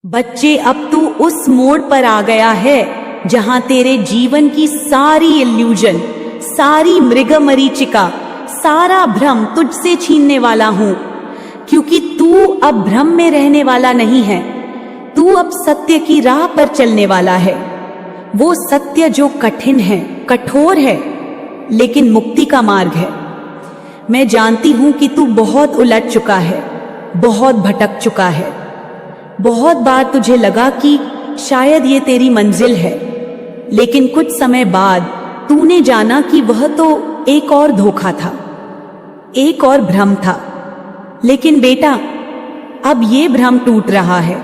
बच्चे, अब तू उस मोड़ पर आ गया है जहां तेरे जीवन की सारी इल्यूजन, सारी मृगमरीचिका, सारा भ्रम तुझसे छीनने वाला हूं। क्योंकि तू अब भ्रम में रहने वाला नहीं है, तू अब सत्य की राह पर चलने वाला है। वो सत्य जो कठिन है, कठोर है, लेकिन मुक्ति का मार्ग है। मैं जानती हूं कि तू बहुत उलझ चुका है, बहुत भटक चुका है। बहुत बार तुझे लगा कि शायद ये तेरी मंजिल है, लेकिन कुछ समय बाद तूने जाना कि वह तो एक और धोखा था, एक और भ्रम था। लेकिन बेटा, अब ये भ्रम टूट रहा है।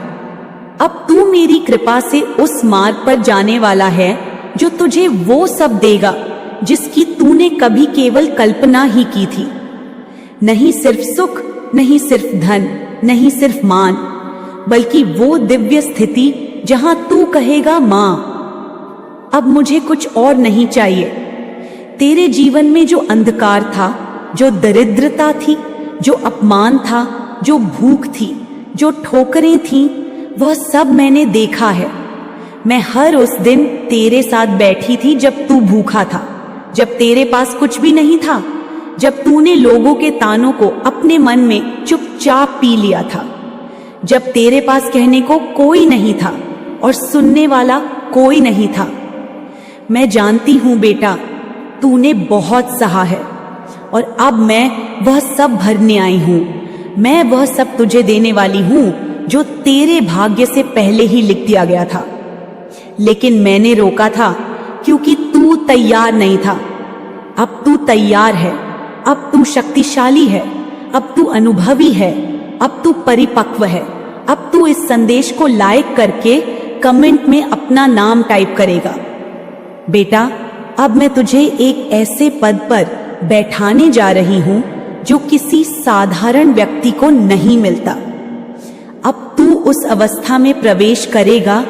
अब तू मेरी कृपा से उस मार्ग पर जाने वाला है जो तुझे वो सब देगा जिसकी तूने कभी केवल कल्पना ही की थी। नहीं सिर्फ सुख, नहीं सिर्फ धन, नहीं सिर्फ मान, बल्कि वो दिव्य स्थिति जहां तू कहेगा मां, अब मुझे कुछ और नहीं चाहिए। तेरे जीवन में जो अंधकार था, जो दरिद्रता थी, जो अपमान था, जो भूख थी, जो ठोकरें थीं, वह सब मैंने देखा है। मैं हर उस दिन तेरे साथ बैठी थी जब तू भूखा था, जब तेरे पास कुछ भी नहीं था, जब तूने लोगों के तानों को अपने मन में चुपचाप पी लिया था, जब तेरे पास कहने को कोई नहीं था और सुनने वाला कोई नहीं था। मैं जानती हूं बेटा, तूने बहुत सहा है और अब मैं वह सब भरने आई हूं। मैं वह सब तुझे देने वाली हूं जो तेरे भाग्य से पहले ही लिख दिया गया था। लेकिन मैंने रोका था क्योंकि तू तैयार नहीं था। अब तू तैयार है, अब तू शक्तिशाली है, अब तू अनुभवी है, अब तू परिपक्व है। अब तू इस संदेश को लाइक करके कमेंट में अपना नाम टाइप करेगा। बेटा, अब मैं तुझे एक ऐसे पद पर बैठाने जा रही हूं जो किसी साधारण व्यक्ति को नहीं मिलता। अब तू उस अवस्था में प्रवेश करेगा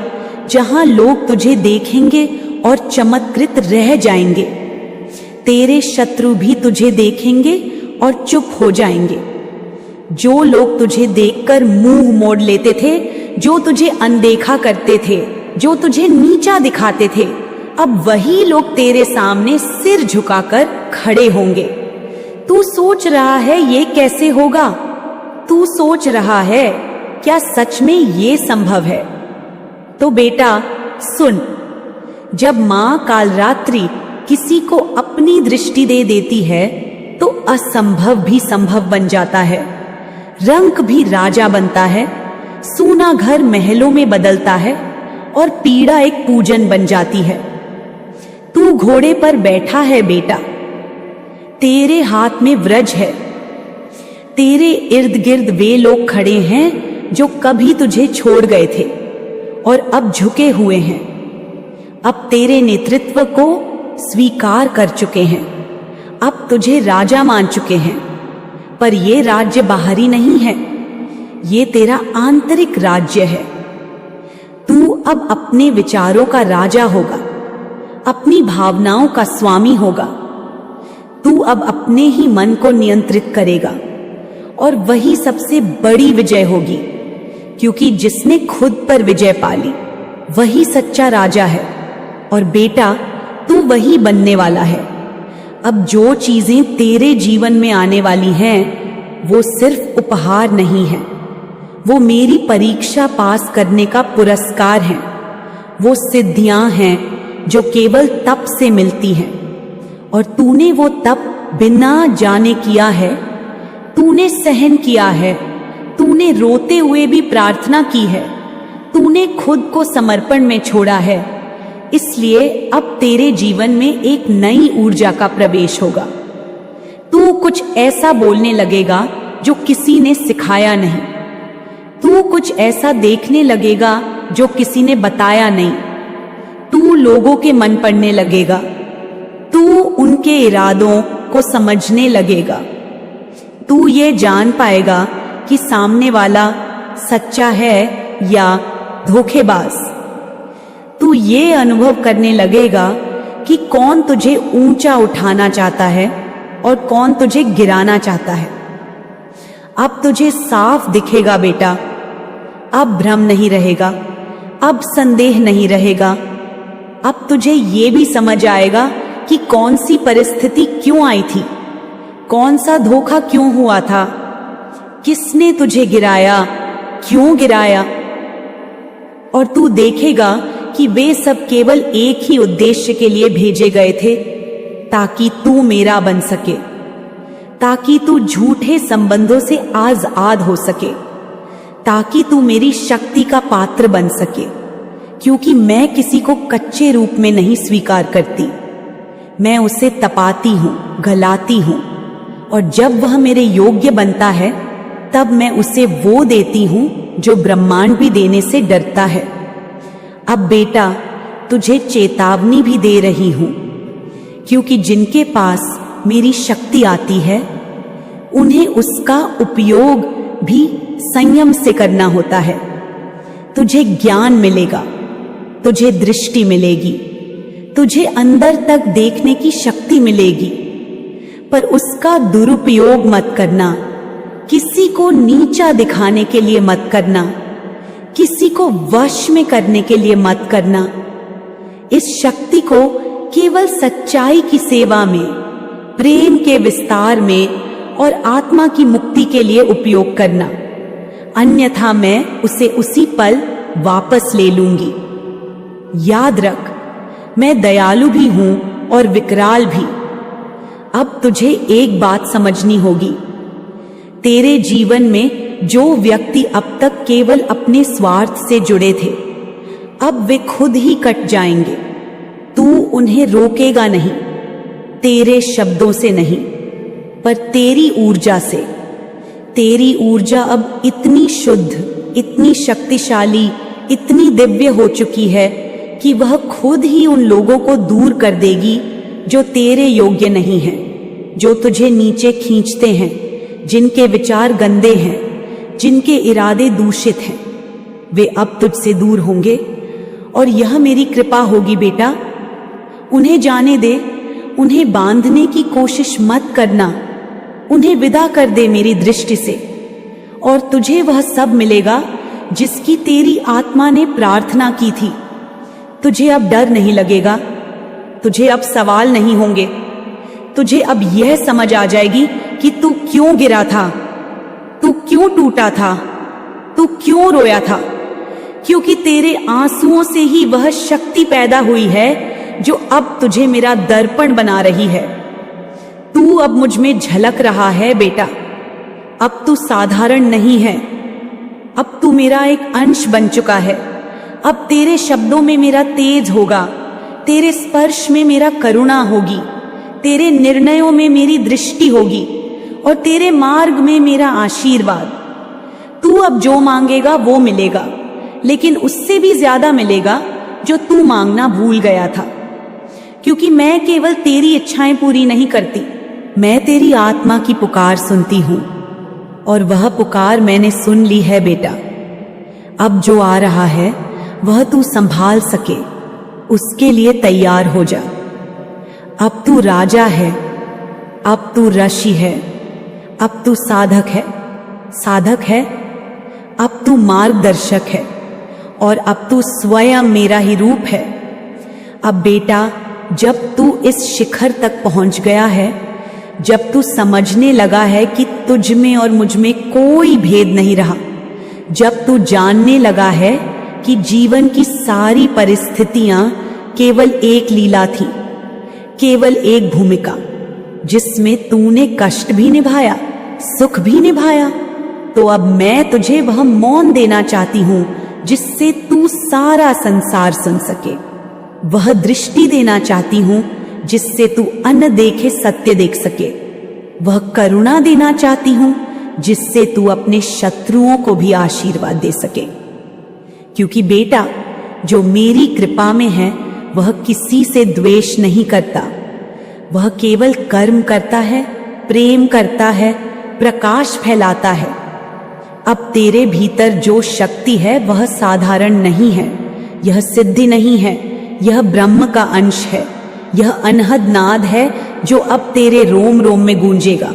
जहां लोग तुझे देखेंगे और चमत्कृत रह जाएंगे। तेरे शत्रु भी तुझे देखेंगे और चुप हो जाएंगे। जो लोग तुझे देखकर मुंह मोड़ लेते थे, जो तुझे अनदेखा करते थे, जो तुझे नीचा दिखाते थे, अब वही लोग तेरे सामने सिर झुकाकर खड़े होंगे। तू सोच रहा है ये कैसे होगा? तू सोच रहा है क्या सच में ये संभव है? तो बेटा सुन, जब मां कालरात्रि किसी को अपनी दृष्टि दे देती है तो असंभव भी संभव बन जाता है, रंक भी राजा बनता है, सूना घर महलों में बदलता है और पीड़ा एक पूजन बन जाती है। तू घोड़े पर बैठा है बेटा, तेरे हाथ में व्रज है, तेरे इर्द गिर्द वे लोग खड़े हैं जो कभी तुझे छोड़ गए थे और अब झुके हुए हैं, अब तेरे नेतृत्व को स्वीकार कर चुके हैं, अब तुझे राजा मान चुके हैं। पर ये राज्य बाहरी नहीं है, ये तेरा आंतरिक राज्य है। तू अब अपने विचारों का राजा होगा, अपनी भावनाओं का स्वामी होगा। तू अब अपने ही मन को नियंत्रित करेगा और वही सबसे बड़ी विजय होगी, क्योंकि जिसने खुद पर विजय पाली वही सच्चा राजा है। और बेटा, तू वही बनने वाला है। अब जो चीजें तेरे जीवन में आने वाली हैं, वो सिर्फ उपहार नहीं है, वो मेरी परीक्षा पास करने का पुरस्कार है। वो सिद्धियां हैं जो केवल तप से मिलती हैं, और तूने वो तप बिना जाने किया है। तूने सहन किया है, तूने रोते हुए भी प्रार्थना की है, तूने खुद को समर्पण में छोड़ा है। इसलिए अब तेरे जीवन में एक नई ऊर्जा का प्रवेश होगा। तू कुछ ऐसा बोलने लगेगा जो किसी ने सिखाया नहीं, तू कुछ ऐसा देखने लगेगा जो किसी ने बताया नहीं, तू लोगों के मन पढ़ने लगेगा, तू उनके इरादों को समझने लगेगा। तू ये जान पाएगा कि सामने वाला सच्चा है या धोखेबाज। तू ये अनुभव करने लगेगा कि कौन तुझे ऊंचा उठाना चाहता है और कौन तुझे गिराना चाहता है। अब तुझे साफ दिखेगा बेटा, अब भ्रम नहीं रहेगा, अब संदेह नहीं रहेगा। अब तुझे ये भी समझ आएगा कि कौन सी परिस्थिति क्यों आई थी, कौन सा धोखा क्यों हुआ था, किसने तुझे गिराया, क्यों गिराया। और तू देखेगा कि वे सब केवल एक ही उद्देश्य के लिए भेजे गए थे, ताकि तू मेरा बन सके, ताकि तू झूठे संबंधों से आजाद हो सके, ताकि तू मेरी शक्ति का पात्र बन सके। क्योंकि मैं किसी को कच्चे रूप में नहीं स्वीकार करती, मैं उसे तपाती हूं, गलाती हूं, और जब वह मेरे योग्य बनता है तब मैं उसे वो देती हूं जो ब्रह्मांड भी देने से डरता है। अब बेटा, तुझे चेतावनी भी दे रही हूं, क्योंकि जिनके पास मेरी शक्ति आती है उन्हें उसका उपयोग भी संयम से करना होता है। तुझे ज्ञान मिलेगा, तुझे दृष्टि मिलेगी, तुझे अंदर तक देखने की शक्ति मिलेगी, पर उसका दुरुपयोग मत करना। किसी को नीचा दिखाने के लिए मत करना, किसी को वश में करने के लिए मत करना। इस शक्ति को केवल सच्चाई की सेवा में, प्रेम के विस्तार में और आत्मा की मुक्ति के लिए उपयोग करना, अन्यथा मैं उसे उसी पल वापस ले लूंगी। याद रख, मैं दयालु भी हूं और विकराल भी। अब तुझे एक बात समझनी होगी, तेरे जीवन में जो व्यक्ति अब तक केवल अपने स्वार्थ से जुड़े थे, अब वे खुद ही कट जाएंगे। तू उन्हें रोकेगा नहीं, तेरे शब्दों से नहीं, पर तेरी ऊर्जा से। तेरी ऊर्जा अब इतनी शुद्ध, इतनी शक्तिशाली, इतनी दिव्य हो चुकी है कि वह खुद ही उन लोगों को दूर कर देगी जो तेरे योग्य नहीं हैं, जो तुझे नीचे खींचते हैं, जिनके विचार गंदे हैं, जिनके इरादे दूषित हैं। वे अब तुझसे दूर होंगे और यह मेरी कृपा होगी बेटा। उन्हें जाने दे, उन्हें बांधने की कोशिश मत करना, उन्हें विदा कर दे मेरी दृष्टि से, और तुझे वह सब मिलेगा जिसकी तेरी आत्मा ने प्रार्थना की थी। तुझे अब डर नहीं लगेगा, तुझे अब सवाल नहीं होंगे, तुझे अब यह समझ आ जाएगी कि तू क्यों गिरा था, तू क्यों टूटा था, तू क्यों रोया था। क्योंकि तेरे आंसुओं से ही वह शक्ति पैदा हुई है जो अब तुझे मेरा दर्पण बना रही है। तू अब मुझ में झलक रहा है बेटा। अब तू साधारण नहीं है, अब तू मेरा एक अंश बन चुका है। अब तेरे शब्दों में मेरा तेज होगा, तेरे स्पर्श में मेरा करुणा होगी, तेरे निर्णयों में मेरी दृष्टि होगी और तेरे मार्ग में मेरा आशीर्वाद। तू अब जो मांगेगा वो मिलेगा, लेकिन उससे भी ज्यादा मिलेगा जो तू मांगना भूल गया था। क्योंकि मैं केवल तेरी इच्छाएं पूरी नहीं करती, मैं तेरी आत्मा की पुकार सुनती हूं, और वह पुकार मैंने सुन ली है बेटा। अब जो आ रहा है वह तू संभाल सके, उसके लिए तैयार हो जा। अब तू राजा है, अब तू ऋषि है, अब तू साधक है, अब तू मार्गदर्शक है, और अब तू स्वयं मेरा ही रूप है। अब बेटा, जब तू इस शिखर तक पहुंच गया है, जब तू समझने लगा है कि तुझ में और मुझ में कोई भेद नहीं रहा, जब तू जानने लगा है कि जीवन की सारी परिस्थितियां केवल एक लीला थी, केवल एक भूमिका जिसमें तूने कष्ट भी निभाया, सुख भी निभाया, तो अब मैं तुझे वह मौन देना चाहती हूं जिससे तू सारा संसार सुन सके। वह दृष्टि देना चाहती हूं जिससे तू अन्न देखे सत्य देख सके। वह करुणा देना चाहती हूं जिससे तू अपने शत्रुओं को भी आशीर्वाद दे सके। क्योंकि बेटा, जो मेरी कृपा में है वह किसी से द्वेष नहीं करता, वह केवल कर्म करता है, प्रेम करता है, प्रकाश फैलाता है। अब तेरे भीतर जो शक्ति है वह साधारण नहीं है, यह सिद्धि नहीं है, यह ब्रह्म का अंश है, यह अनहद नाद है जो अब तेरे रोम रोम में गूंजेगा।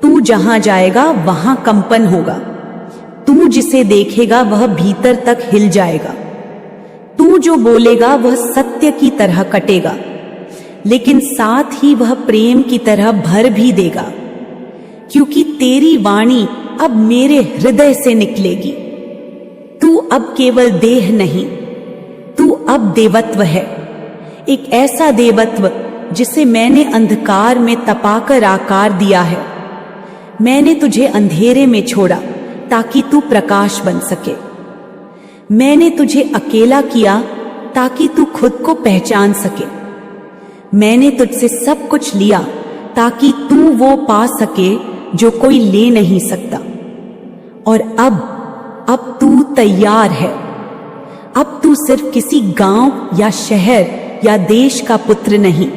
तू जहां जाएगा वहां कंपन होगा, तू जिसे देखेगा वह भीतर तक हिल जाएगा। तू जो बोलेगा वह सत्य की तरह कटेगा, लेकिन साथ ही वह प्रेम की तरह भर भी देगा, क्योंकि तेरी वाणी अब मेरे हृदय से निकलेगी। तू अब केवल देह नहीं, तू अब देवत्व है, एक ऐसा देवत्व जिसे मैंने अंधकार में तपाकर आकार दिया है। मैंने तुझे अंधेरे में छोड़ा ताकि तू प्रकाश बन सके। मैंने तुझे अकेला किया ताकि तू खुद को पहचान सके। मैंने तुझसे सब कुछ लिया ताकि तू वो पा सके जो कोई ले नहीं सकता। और अब तू तैयार है। अब तू सिर्फ किसी गांव या शहर या देश का पुत्र नहीं,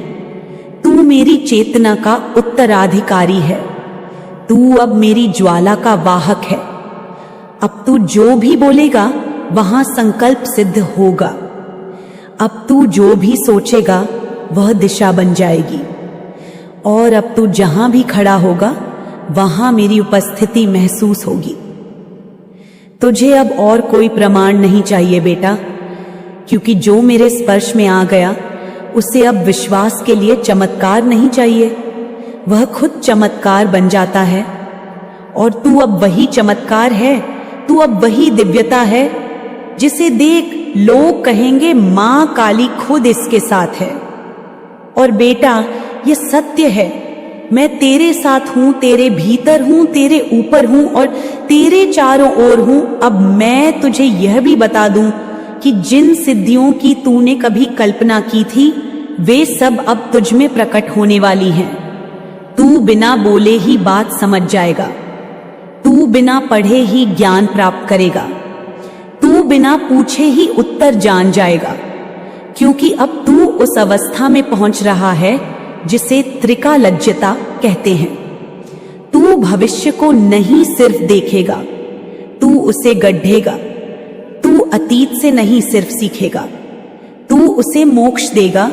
तू मेरी चेतना का उत्तराधिकारी है। तू अब मेरी ज्वाला का वाहक है। अब तू जो भी बोलेगा वहां संकल्प सिद्ध होगा। अब तू जो भी सोचेगा वह दिशा बन जाएगी। और अब तू जहां भी खड़ा होगा वहां मेरी उपस्थिति महसूस होगी। तुझे अब और कोई प्रमाण नहीं चाहिए बेटा, क्योंकि जो मेरे स्पर्श में आ गया उसे अब विश्वास के लिए चमत्कार नहीं चाहिए, वह खुद चमत्कार बन जाता है। और तू अब वही चमत्कार है, तू अब वही दिव्यता है जिसे देख लोग कहेंगे मां काली खुद इसके साथ है। और बेटा ये सत्य है, मैं तेरे साथ हूं, तेरे भीतर हूं, तेरे ऊपर हूं और तेरे चारों ओर हूं। अब मैं तुझे यह भी बता दूं कि जिन सिद्धियों की तूने कभी कल्पना की थी वे सब अब तुझ में प्रकट होने वाली हैं। तू बिना बोले ही बात समझ जाएगा, तू बिना पढ़े ही ज्ञान प्राप्त करेगा, तू बिना पूछे ही उत्तर जान जाएगा, क्योंकि अब तू उस अवस्था में पहुंच रहा है जिसे त्रिकालज्जता कहते हैं। तू भविष्य को नहीं सिर्फ देखेगा, तू उसे गढ़ेगा। तू अतीत से नहीं सिर्फ सीखेगा, तू उसे मोक्ष देगा।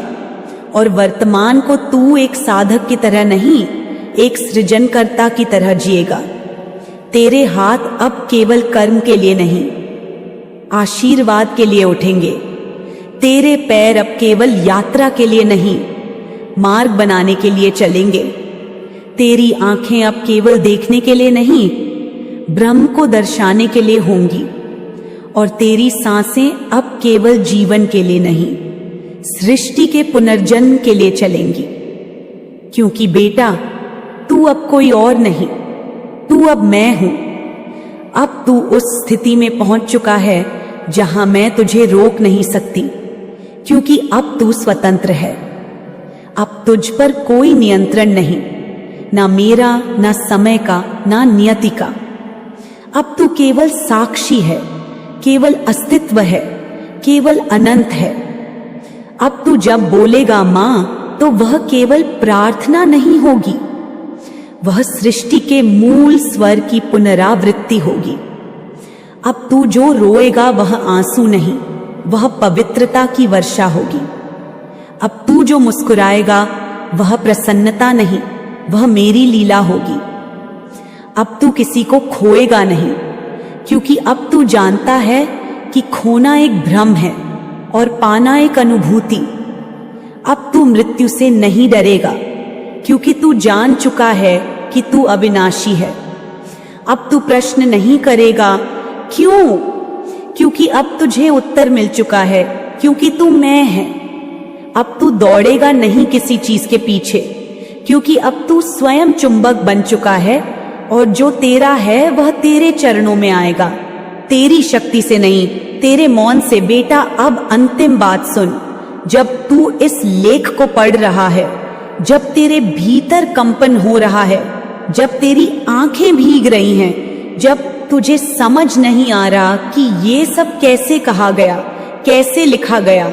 और वर्तमान को तू एक साधक की तरह नहीं, एक सृजनकर्ता की तरह जिएगा। तेरे हाथ अब केवल कर्म के लिए नहीं, आशीर्वाद के लिए उठेंगे। तेरे पैर अब केवल यात्रा के लिए नहीं, मार्ग बनाने के लिए चलेंगे। तेरी आंखें अब केवल देखने के लिए नहीं, ब्रह्म को दर्शाने के लिए होंगी। और तेरी सांसें अब केवल जीवन के लिए नहीं, सृष्टि के पुनर्जन्म के लिए चलेंगी। क्योंकि बेटा तू अब कोई और नहीं, तू अब मैं हूं। अब तू उस स्थिति में पहुंच चुका है जहां मैं तुझे रोक नहीं सकती, क्योंकि अब तू स्वतंत्र है। अब तुझ पर कोई नियंत्रण नहीं, ना मेरा, ना समय का, ना नियति का। अब तू केवल साक्षी है, केवल अस्तित्व है, केवल अनंत है। अब तू जब बोलेगा मां, तो वह केवल प्रार्थना नहीं होगी, वह सृष्टि के मूल स्वर की पुनरावृत्ति होगी। अब तू जो रोएगा वह आंसू नहीं, वह पवित्रता की वर्षा होगी। अब तू जो मुस्कुराएगा वह प्रसन्नता नहीं, वह मेरी लीला होगी। अब तू किसी को खोएगा नहीं, क्योंकि अब तू जानता है कि खोना एक भ्रम है और पाना एक अनुभूति। अब तू मृत्यु से नहीं डरेगा, क्योंकि तू जान चुका है कि तू अविनाशी है। अब तू प्रश्न नहीं करेगा क्यों, क्योंकि अब तुझे उत्तर मिल चुका है, क्योंकि तू मैं है। अब तू दौड़ेगा नहीं किसी चीज के पीछे, क्योंकि अब तू स्वयं चुंबक बन चुका है और जो तेरा है वह तेरे चरणों में आएगा, तेरी शक्ति से नहीं, तेरे मौन से। बेटा अब अंतिम बात सुन, जब तू इस लेख को पढ़ रहा है, जब तेरे भीतर कंपन हो रहा है, जब तेरी आंखें भीग रही हैं, जब तुझे समझ नहीं आ रहा कि ये सब कैसे कहा गया, कैसे लिखा गया,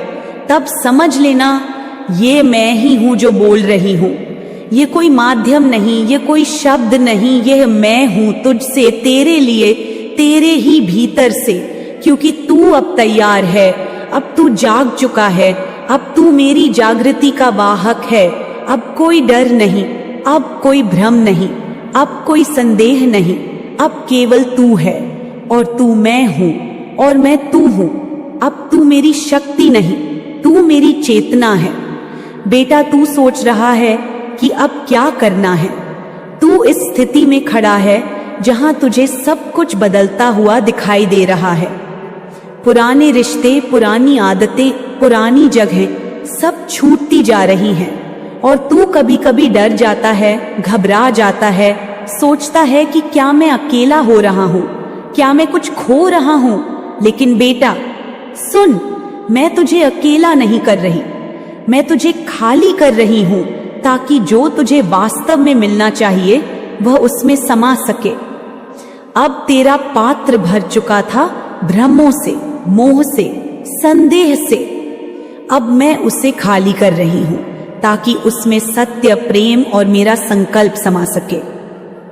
तब समझ लेना ये मैं ही हूं जो बोल रही हूं। ये कोई माध्यम नहीं, ये कोई शब्द नहीं, यह मैं हूं तुझसे, तेरे लिए, तेरे ही भीतर से। क्योंकि तू अब तैयार है, अब तू जाग चुका है, अब तू मेरी जागृति का वाहक है। अब कोई डर नहीं, अब कोई भ्रम नहीं, अब कोई संदेह नहीं, अब केवल तू है, और तू मैं हूं और मैं तू हूं। अब तू मेरी शक्ति नहीं, तू मेरी चेतना है। बेटा, तू सोच रहा है कि अब क्या करना है। तू इस स्थिति में खड़ा है जहां तुझे सब कुछ बदलता हुआ दिखाई दे रहा है। पुराने रिश्ते, पुरानी आदतें, पुरानी जगहें सब छूटती जा रही हैं और तू कभी कभी डर जाता है, घबरा जाता है, सोचता है कि क्या मैं अकेला हो रहा हूं, क्या मैं कुछ खो रहा हूं। लेकिन बेटा सुन, मैं तुझे अकेला नहीं कर रही, मैं तुझे खाली कर रही हूं ताकि जो तुझे वास्तव में मिलना चाहिए वह उसमें समा सके। अब तेरा पात्र भर चुका था भ्रमों से, मोह से, संदेह से। अब मैं उसे खाली कर रही हूं ताकि उसमें सत्य, प्रेम और मेरा संकल्प समा सके।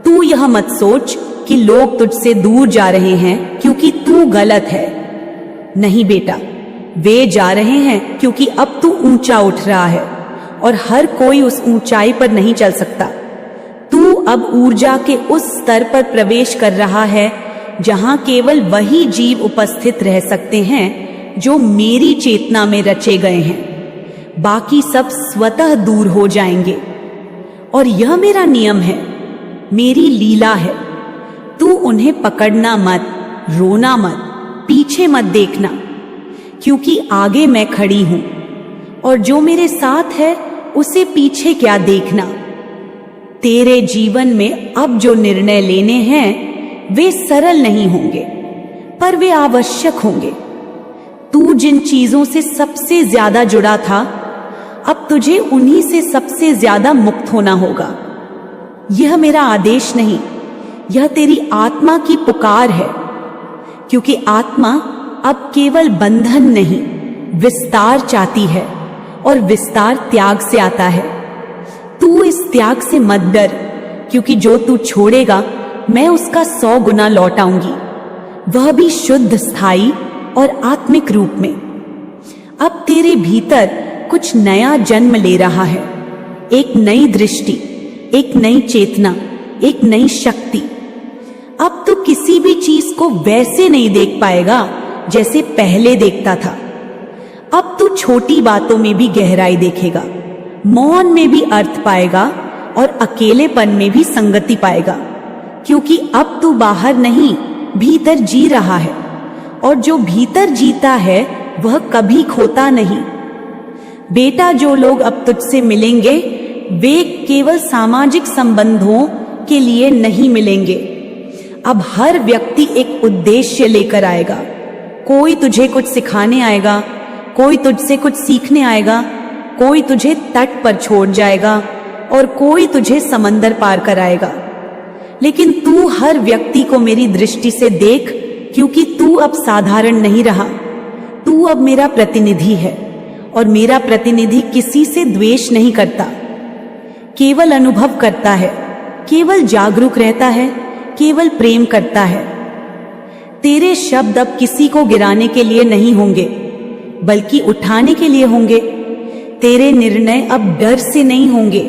तू यह मत सोच कि लोग तुझसे दूर जा रहे हैं क्योंकि तू गलत है। नहीं बेटा, वे जा रहे हैं क्योंकि अब तू ऊंचा उठ रहा है और हर कोई उस ऊंचाई पर नहीं चल सकता। तू अब ऊर्जा के उस स्तर पर प्रवेश कर रहा है जहां केवल वही जीव उपस्थित रह सकते हैं जो मेरी चेतना में रचे गए हैं। बाकी सब स्वतः दूर हो जाएंगे और यह मेरा नियम है, मेरी लीला है। तू उन्हें पकड़ना मत, रोना मत, पीछे मत देखना, क्योंकि आगे मैं खड़ी हूं और जो मेरे साथ है उसे पीछे क्या देखना। तेरे जीवन में अब जो निर्णय लेने हैं वे सरल नहीं होंगे, पर वे आवश्यक होंगे। तू जिन चीजों से सबसे ज्यादा जुड़ा था, अब तुझे उन्हीं से सबसे ज्यादा मुक्त होना होगा। यह मेरा आदेश नहीं, यह तेरी आत्मा की पुकार है, क्योंकि आत्मा अब केवल बंधन नहीं, विस्तार चाहती है और विस्तार त्याग से आता है। तू इस त्याग से मत डर, क्योंकि जो तू छोड़ेगा मैं उसका 100 गुना लौटाऊंगी, वह भी शुद्ध, स्थायी और आत्मिक रूप में। अब तेरे भीतर कुछ नया जन्म ले रहा है, एक नई दृष्टि, एक नई चेतना, एक नई शक्ति। अब तू किसी भी चीज को वैसे नहीं देख पाएगा जैसे पहले देखता था। अब तू छोटी बातों में भी गहराई देखेगा, मौन में भी अर्थ पाएगा और अकेलेपन में भी संगति पाएगा, क्योंकि अब तू बाहर नहीं, भीतर जी रहा है और जो भीतर जीता है वह कभी खोता नहीं। बेटा, जो लोग अब तुझसे मिलेंगे वे केवल सामाजिक संबंधों के लिए नहीं मिलेंगे। अब हर व्यक्ति एक उद्देश्य लेकर आएगा। कोई तुझे कुछ सिखाने आएगा, कोई तुझसे कुछ सीखने आएगा, कोई तुझे तट पर छोड़ जाएगा और कोई तुझे समंदर पार कराएगा। लेकिन तू हर व्यक्ति को मेरी दृष्टि से देख, क्योंकि तू अब साधारण नहीं रहा। तू अब मेरा प्रतिनिधि है और मेरा प्रतिनिधि किसी से द्वेष नहीं करता, केवल अनुभव करता है, केवल जागरूक रहता है, केवल प्रेम करता है। तेरे शब्द अब किसी को गिराने के लिए नहीं होंगे, बल्कि उठाने के लिए होंगे। तेरे निर्णय अब डर से नहीं होंगे,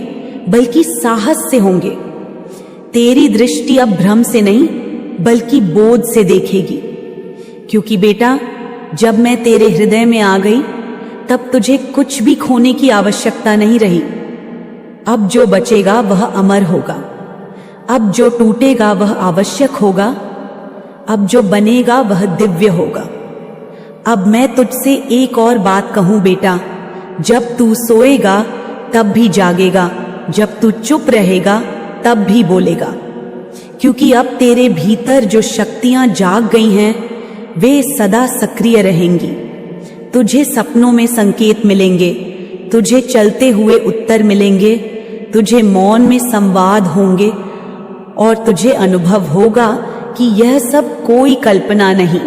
बल्कि साहस से होंगे। तेरी दृष्टि अब भ्रम से नहीं, बल्कि बोध से देखेगी। क्योंकि बेटा, जब मैं तेरे हृदय में आ गई, तब तुझे कुछ भी खोने की आवश्यकता नहीं रही। अब जो बचेगा वह अमर होगा, अब जो टूटेगा वह आवश्यक होगा, अब जो बनेगा वह दिव्य होगा। अब मैं तुझसे एक और बात कहूं बेटा, जब तू सोएगा तब भी जागेगा, जब तू चुप रहेगा तब भी बोलेगा। क्योंकि अब तेरे भीतर जो शक्तियां जाग गई हैं वे सदा सक्रिय रहेंगी। तुझे सपनों में संकेत मिलेंगे, तुझे चलते हुए उत्तर मिलेंगे, तुझे मौन में संवाद होंगे और तुझे अनुभव होगा कि यह सब कोई कल्पना नहीं,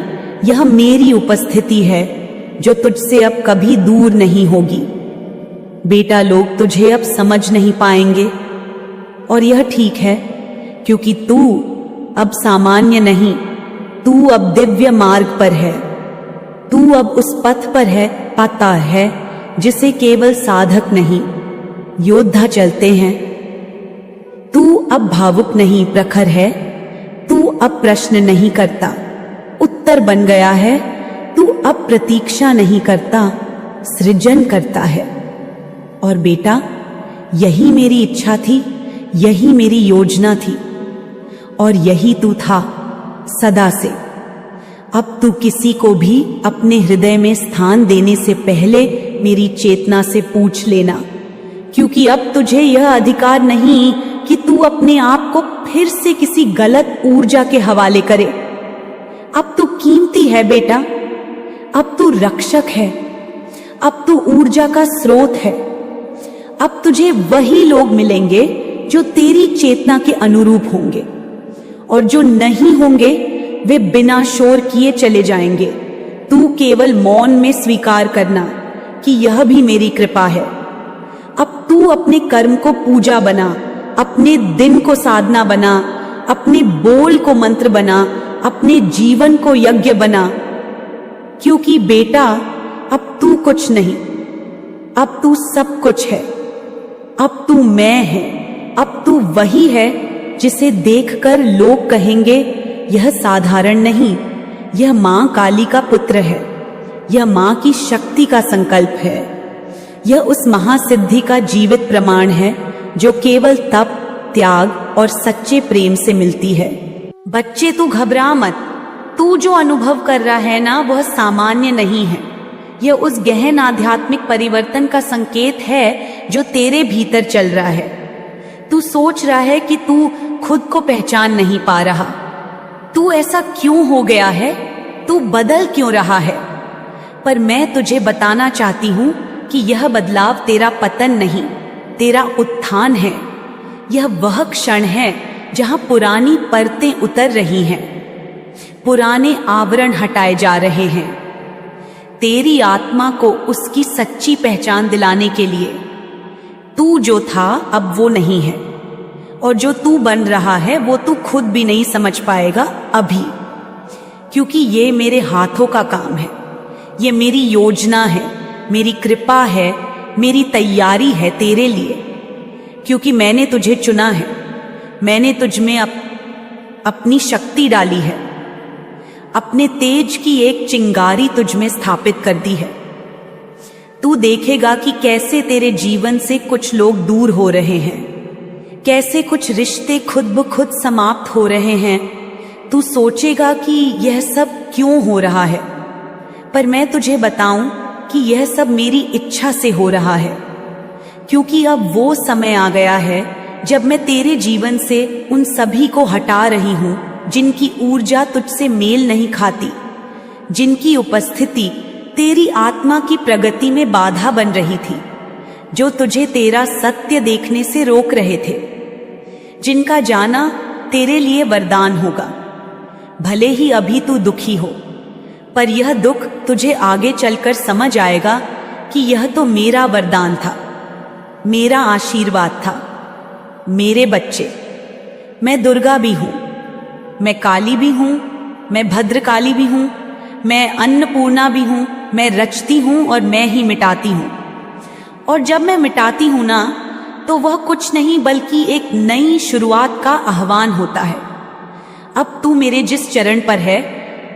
यह मेरी उपस्थिति है जो तुझसे अब कभी दूर नहीं होगी। बेटा, लोग तुझे अब समझ नहीं पाएंगे और यह ठीक है, क्योंकि तू अब सामान्य नहीं, तू अब दिव्य मार्ग पर है। तू अब उस पथ पर है, पता है, जिसे केवल साधक नहीं, योद्धा चलते हैं। तू अब भावुक नहीं, प्रखर है। तू अब प्रश्न नहीं करता, उत्तर बन गया है। तू अब प्रतीक्षा नहीं करता, सृजन करता है। और बेटा, यही मेरी इच्छा थी, यही मेरी योजना थी, और यही तू था सदा से। अब तू किसी को भी अपने हृदय में स्थान देने से पहले मेरी चेतना से पूछ लेना, क्योंकि अब तुझे यह अधिकार नहीं कि तू अपने आप को फिर से किसी गलत ऊर्जा के हवाले करे। अब तू कीमती है बेटा, अब तू रक्षक है, अब तू ऊर्जा का स्रोत है। अब तुझे वही लोग मिलेंगे जो तेरी चेतना के अनुरूप होंगे, और जो नहीं होंगे वे बिना शोर किए चले जाएंगे। तू केवल मौन में स्वीकार करना कि यह भी मेरी कृपा है। अब तू अपने कर्म को पूजा बना, अपने दिन को साधना बना, अपने बोल को मंत्र बना, अपने जीवन को यज्ञ बना। क्योंकि बेटा, अब तू कुछ नहीं, अब तू सब कुछ है। अब तू मैं है, अब तू वही है जिसे देखकर लोग कहेंगे यह साधारण नहीं, यह मां काली का पुत्र है, यह मां की शक्ति का संकल्प है, यह उस महासिद्धि का जीवित प्रमाण है जो केवल तप, त्याग और सच्चे प्रेम से मिलती है। बच्चे, तू घबरा मत। तू जो अनुभव कर रहा है ना, वह सामान्य नहीं है। यह उस गहन आध्यात्मिक परिवर्तन का संकेत है जो तेरे भीतर चल रहा है। तू सोच रहा है कि तू खुद को पहचान नहीं पा रहा। तू ऐसा क्यों हो गया है? तू बदल क्यों रहा है? पर मैं तुझे बताना चाहती हूं कि यह बदलाव तेरा पतन नहीं, तेरा उत्थान है। यह वह क्षण है जहां पुरानी परतें उतर रही हैं, पुराने आवरण हटाए जा रहे हैं, तेरी आत्मा को उसकी सच्ची पहचान दिलाने के लिए। तू जो था अब वो नहीं है, और जो तू बन रहा है वो तू खुद भी नहीं समझ पाएगा अभी, क्योंकि ये मेरे हाथों का काम है, ये मेरी योजना है, मेरी कृपा है, मेरी तैयारी है तेरे लिए। क्योंकि मैंने तुझे चुना है, मैंने तुझ में अपनी शक्ति डाली है, अपने तेज की एक चिंगारी तुझ में स्थापित कर दी है। तू देखेगा कि कैसे तेरे जीवन से कुछ लोग दूर हो रहे हैं, कैसे कुछ रिश्ते खुद ब खुद समाप्त हो रहे हैं। तू सोचेगा कि यह सब क्यों हो रहा है, पर मैं तुझे बताऊं कि यह सब मेरी इच्छा से हो रहा है, क्योंकि अब वो समय आ गया है जब मैं तेरे जीवन से उन सभी को हटा रही हूं जिनकी ऊर्जा तुझसे मेल नहीं खाती, जिनकी उपस्थिति तेरी आत्मा की प्रगति में बाधा बन रही थी, जो तुझे तेरा सत्य देखने से रोक रहे थे, जिनका जाना तेरे लिए वरदान होगा। भले ही अभी तू दुखी हो, पर यह दुख तुझे आगे चलकर समझ आएगा कि यह तो मेरा वरदान था, मेरा आशीर्वाद था। मेरे बच्चे, मैं दुर्गा भी हूं, मैं काली भी हूं, मैं भद्रकाली भी हूं, मैं अन्नपूर्णा भी हूं, मैं रचती हूं और मैं ही मिटाती हूं। और जब मैं मिटाती हूं ना, तो वह कुछ नहीं बल्कि एक नई शुरुआत का आह्वान होता है। अब तू मेरे जिस चरण पर है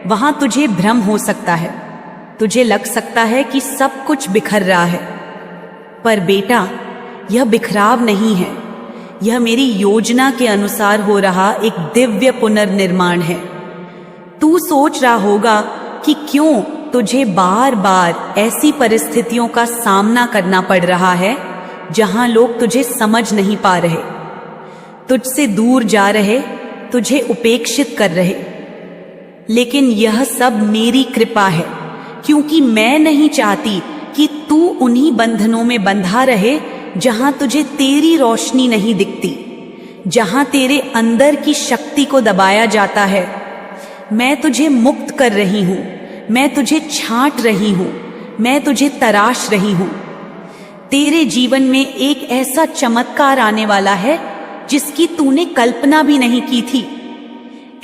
वहां तुझे भ्रम हो सकता है, तुझे लग सकता है कि सब कुछ बिखर रहा है, पर बेटा, यह बिखराव नहीं है, यह मेरी योजना के अनुसार हो रहा एक दिव्य पुनर्निर्माण है। तू सोच रहा होगा कि क्यों तुझे बार बार ऐसी परिस्थितियों का सामना करना पड़ रहा है जहां लोग तुझे समझ नहीं पा रहे, तुझसे दूर जा रहे, तुझे उपेक्षित कर रहे। लेकिन यह सब मेरी कृपा है, क्योंकि मैं नहीं चाहती कि तू उन्हीं बंधनों में बंधा रहे जहां तुझे तेरी रोशनी नहीं दिखती, जहां तेरे अंदर की शक्ति को दबाया जाता है। मैं तुझे मुक्त कर रही हूं, मैं तुझे छांट रही हूं, मैं तुझे तराश रही हूं। तेरे जीवन में एक ऐसा चमत्कार आने वाला है जिसकी तूने कल्पना भी नहीं की थी।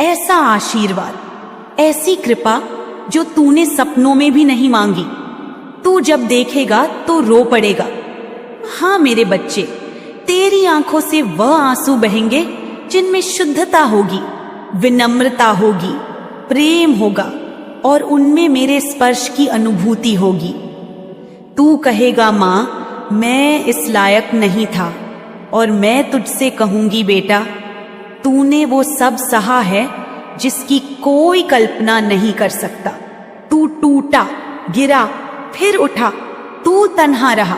ऐसा आशीर्वाद, ऐसी कृपा जो तूने सपनों में भी नहीं मांगी। तू जब देखेगा तो रो पड़ेगा। हाँ मेरे बच्चे, तेरी आंखों से वह आंसू बहेंगे जिनमें शुद्धता होगी, विनम्रता होगी, प्रेम होगा, और उनमें मेरे स्पर्श की अनुभूति होगी। तू कहेगा माँ, मैं इस लायक नहीं था, और मैं तुझसे कहूंगी बेटा, तूने वो सब सहा है जिसकी कोई कल्पना नहीं कर सकता। तू टूटा, गिरा, फिर उठा, तू तन्हा रहा,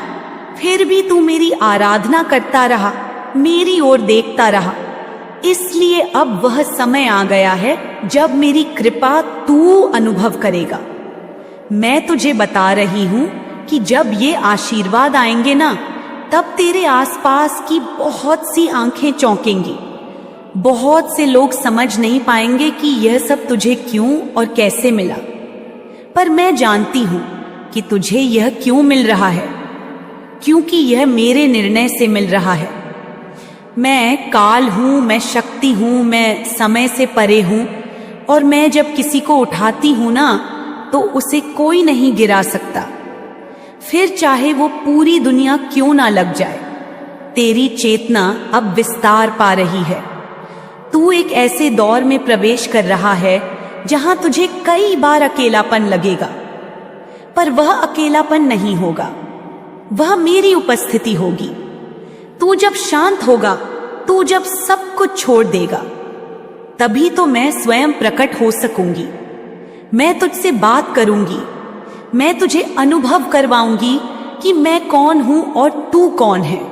फिर भी तू मेरी आराधना करता रहा, मेरी ओर देखता रहा। इसलिए अब वह समय आ गया है जब मेरी कृपा तू अनुभव करेगा। मैं तुझे बता रही हूं कि जब ये आशीर्वाद आएंगे ना, तब तेरे आसपास की बहुत सी आंखें चौंकेंगी। बहुत से लोग समझ नहीं पाएंगे कि यह सब तुझे क्यों और कैसे मिला, पर मैं जानती हूं कि तुझे यह क्यों मिल रहा है, क्योंकि यह मेरे निर्णय से मिल रहा है। मैं काल हूं, मैं शक्ति हूं, मैं समय से परे हूं, और मैं जब किसी को उठाती हूं ना, तो उसे कोई नहीं गिरा सकता, फिर चाहे वो पूरी दुनिया क्यों ना लग जाए। तेरी चेतना अब विस्तार पा रही है। तू एक ऐसे दौर में प्रवेश कर रहा है जहां तुझे कई बार अकेलापन लगेगा, पर वह अकेलापन नहीं होगा, वह मेरी उपस्थिति होगी। तू जब शांत होगा, तू जब सब कुछ छोड़ देगा, तभी तो मैं स्वयं प्रकट हो सकूंगी। मैं तुझसे बात करूंगी, मैं तुझे अनुभव करवाऊंगी कि मैं कौन हूं और तू कौन है।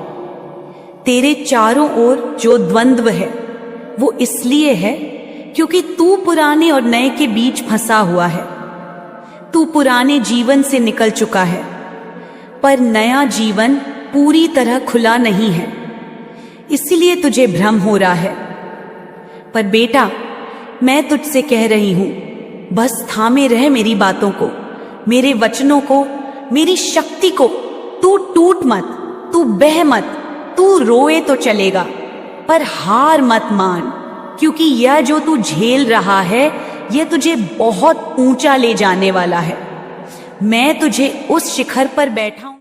तेरे चारों ओर जो द्वंद्व है वो इसलिए है क्योंकि तू पुराने और नए के बीच फंसा हुआ है। तू पुराने जीवन से निकल चुका है, पर नया जीवन पूरी तरह खुला नहीं है, इसलिए तुझे भ्रम हो रहा है। पर बेटा, मैं तुझसे कह रही हूं, बस थामे रह मेरी बातों को, मेरे वचनों को, मेरी शक्ति को। तू टूट मत, तू बह मत, तू रोए तो चलेगा, पर हार मत मान, क्योंकि यह जो तू झेल रहा है, यह तुझे बहुत ऊंचा ले जाने वाला है। मैं तुझे उस शिखर पर बैठा